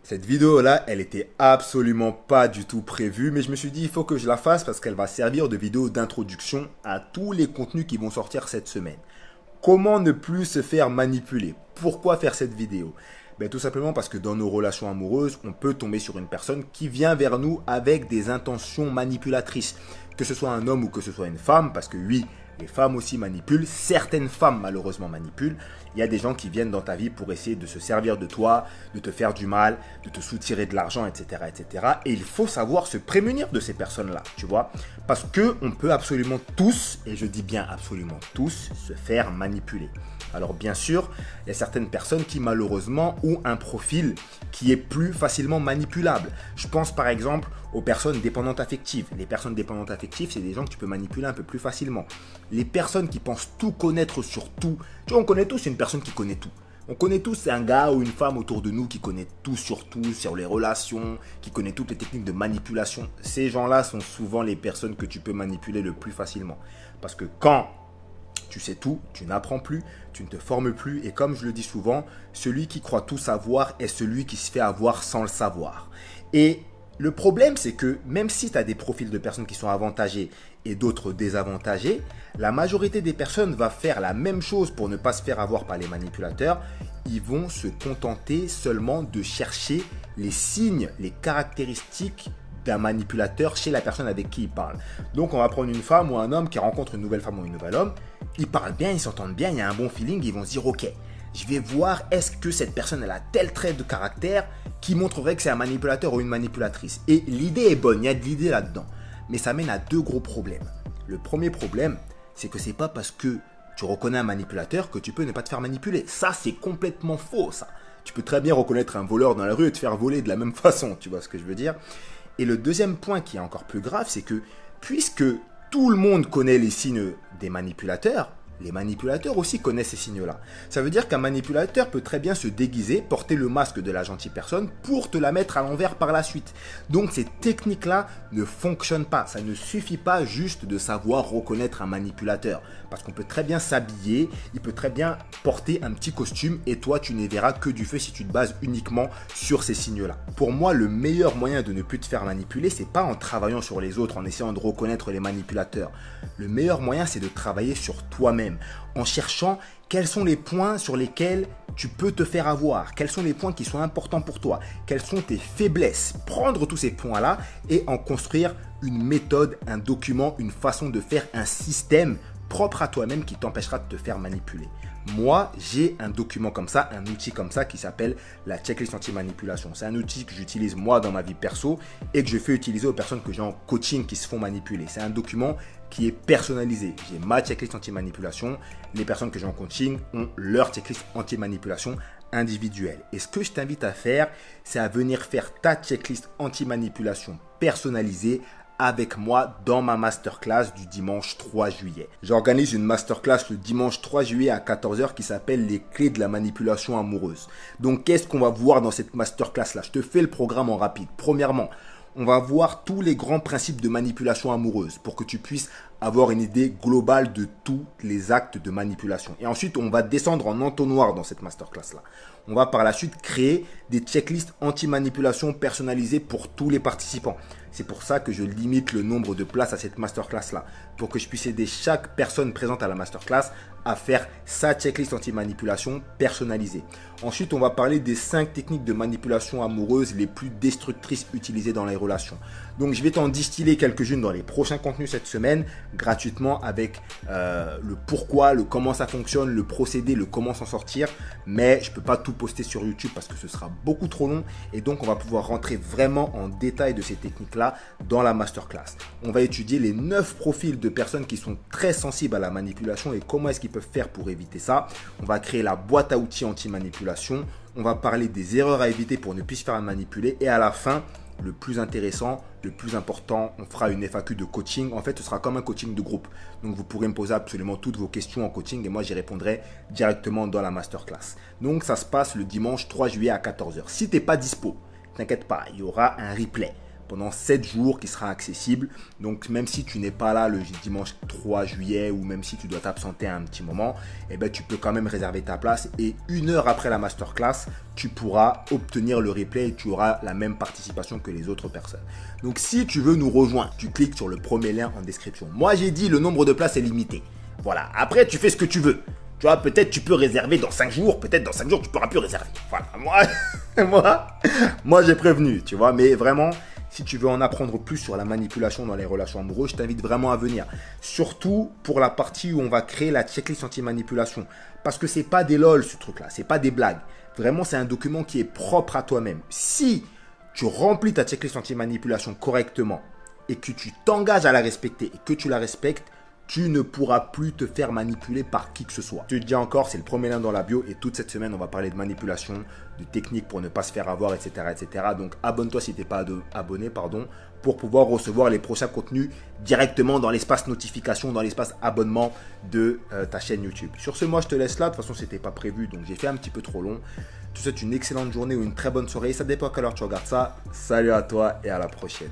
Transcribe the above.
Cette vidéo-là, elle était absolument pas du tout prévue, mais je me suis dit, il faut que je la fasse parce qu'elle va servir de vidéo d'introduction à tous les contenus qui vont sortir cette semaine. Comment ne plus se faire manipuler? Pourquoi faire cette vidéo? Tout simplement parce que dans nos relations amoureuses, on peut tomber sur une personne qui vient vers nous avec des intentions manipulatrices. Que ce soit un homme ou que ce soit une femme, parce que oui, les femmes aussi manipulent, certaines femmes malheureusement manipulent. Il y a des gens qui viennent dans ta vie pour essayer de se servir de toi, de te faire du mal, de te soutirer de l'argent, etc., etc. Et il faut savoir se prémunir de ces personnes-là, tu vois. Parce qu'on peut absolument tous, et je dis bien absolument tous, se faire manipuler. Alors bien sûr, il y a certaines personnes qui malheureusement ont un profil qui est plus facilement manipulable. Je pense par exemple aux personnes dépendantes affectives. Les personnes dépendantes affectives, c'est des gens que tu peux manipuler un peu plus facilement. Les personnes qui pensent tout connaître sur tout. Tu vois, on connaît tous une personne qui connaît tout. On connaît tous un gars ou une femme autour de nous qui connaît tout, sur les relations, qui connaît toutes les techniques de manipulation. Ces gens-là sont souvent les personnes que tu peux manipuler le plus facilement. Parce que quand tu sais tout, tu n'apprends plus, tu ne te formes plus. Et comme je le dis souvent, celui qui croit tout savoir est celui qui se fait avoir sans le savoir. Et le problème, c'est que même si tu as des profils de personnes qui sont avantagées et d'autres désavantagées, la majorité des personnes va faire la même chose pour ne pas se faire avoir par les manipulateurs. Ils vont se contenter seulement de chercher les signes, les caractéristiques d'un manipulateur chez la personne avec qui il parle. Donc on va prendre une femme ou un homme qui rencontre une nouvelle femme ou un nouvel homme. Ils parlent bien, ils s'entendent bien, il y a un bon feeling, ils vont se dire ok, je vais voir est-ce que cette personne elle a tel trait de caractère qui montrerait que c'est un manipulateur ou une manipulatrice. Et l'idée est bonne, il y a de l'idée là-dedans. Mais ça mène à deux gros problèmes. Le premier problème, c'est que c'est pas parce que tu reconnais un manipulateur que tu peux ne pas te faire manipuler. Ça, c'est complètement faux, ça. Tu peux très bien reconnaître un voleur dans la rue et te faire voler de la même façon, tu vois ce que je veux dire? Et le deuxième point qui est encore plus grave, c'est que puisque tout le monde connaît les signes des manipulateurs, les manipulateurs aussi connaissent ces signes-là. Ça veut dire qu'un manipulateur peut très bien se déguiser, porter le masque de la gentille personne pour te la mettre à l'envers par la suite. Donc ces techniques-là ne fonctionnent pas. Ça ne suffit pas juste de savoir reconnaître un manipulateur. Parce qu'on peut très bien s'habiller, il peut très bien porter un petit costume et toi tu ne verras que du feu si tu te bases uniquement sur ces signes-là. Pour moi, le meilleur moyen de ne plus te faire manipuler, c'est pas en travaillant sur les autres, en essayant de reconnaître les manipulateurs. Le meilleur moyen, c'est de travailler sur toi-même, en cherchant quels sont les points sur lesquels tu peux te faire avoir, quels sont les points qui sont importants pour toi, quelles sont tes faiblesses. Prendre tous ces points-là et en construire une méthode, un document, une façon de faire, un système propre à toi-même qui t'empêchera de te faire manipuler. Moi, j'ai un document comme ça, un outil comme ça qui s'appelle la checklist anti-manipulation. C'est un outil que j'utilise moi dans ma vie perso et que je fais utiliser aux personnes que j'ai en coaching qui se font manipuler. C'est un document qui est personnalisé. J'ai ma checklist anti-manipulation. Les personnes que j'ai en coaching ont leur checklist anti-manipulation individuelle. Et ce que je t'invite à faire, c'est à venir faire ta checklist anti-manipulation personnalisée avec moi dans ma masterclass du dimanche 3 juillet. J'organise une masterclass le dimanche 3 juillet à 14 h qui s'appelle les clés de la manipulation amoureuse. Donc qu'est-ce qu'on va voir dans cette masterclass là? Je te fais le programme en rapide. Premièrement, on va voir tous les grands principes de manipulation amoureuse pour que tu puisses avoir une idée globale de tous les actes de manipulation. Et ensuite, on va descendre en entonnoir dans cette masterclass-là. On va par la suite créer des checklists anti-manipulation personnalisées pour tous les participants. C'est pour ça que je limite le nombre de places à cette masterclass-là, pour que je puisse aider chaque personne présente à la masterclass à faire sa checklist anti-manipulation personnalisée. Ensuite, on va parler des 5 techniques de manipulation amoureuse les plus destructrices utilisées dans les relations. Donc, je vais t'en distiller quelques-unes dans les prochains contenus cette semaine, gratuitement avec le pourquoi, le comment ça fonctionne, le procédé, le comment s'en sortir. Mais je ne peux pas tout poster sur YouTube parce que ce sera beaucoup trop long. Et donc, on va pouvoir rentrer vraiment en détail de ces techniques-là dans la masterclass. On va étudier les 9 profils de personnes qui sont très sensibles à la manipulation et comment est-ce qu'ils peuvent faire pour éviter ça. On va créer la boîte à outils anti-manipulation. On va parler des erreurs à éviter pour ne plus se faire manipuler. Et à la fin, le plus intéressant, le plus important, on fera une FAQ de coaching. En fait, ce sera comme un coaching de groupe. Donc, vous pourrez me poser absolument toutes vos questions en coaching et moi, j'y répondrai directement dans la masterclass. Donc, ça se passe le dimanche 3 juillet à 14 h. Si tu n'es pas dispo, t'inquiète pas, il y aura un replay. pendant 7 jours qui sera accessible. Donc même si tu n'es pas là le dimanche 3 juillet ou même si tu dois t'absenter un petit moment, eh ben, tu peux quand même réserver ta place et 1 heure après la masterclass, tu pourras obtenir le replay et tu auras la même participation que les autres personnes. Donc si tu veux nous rejoindre, tu cliques sur le premier lien en description. Moi j'ai dit le nombre de places est limité. Voilà, après tu fais ce que tu veux. Tu vois, peut-être tu peux réserver dans 5 jours, peut-être dans 5 jours tu pourras plus réserver. Voilà, moi j'ai prévenu, tu vois, mais vraiment, si tu veux en apprendre plus sur la manipulation dans les relations amoureuses, je t'invite vraiment à venir. Surtout pour la partie où on va créer la checklist anti-manipulation. Parce que c'est pas des lol ce truc-là, c'est pas des blagues. Vraiment, c'est un document qui est propre à toi-même. Si tu remplis ta checklist anti-manipulation correctement et que tu t'engages à la respecter et que tu la respectes, tu ne pourras plus te faire manipuler par qui que ce soit. Je te dis encore, c'est le premier lien dans la bio et toute cette semaine, on va parler de manipulation, de techniques pour ne pas se faire avoir, etc. etc. Donc, abonne-toi si tu n'es pas abonné, pour pouvoir recevoir les prochains contenus directement dans l'espace notification, dans l'espace abonnement de ta chaîne YouTube. Sur ce, moi, je te laisse là. De toute façon, ce n'était pas prévu, donc j'ai fait un petit peu trop long. Je te souhaite une excellente journée ou une très bonne soirée. Ça dépend à quelle heure tu regardes ça. Salut à toi et à la prochaine.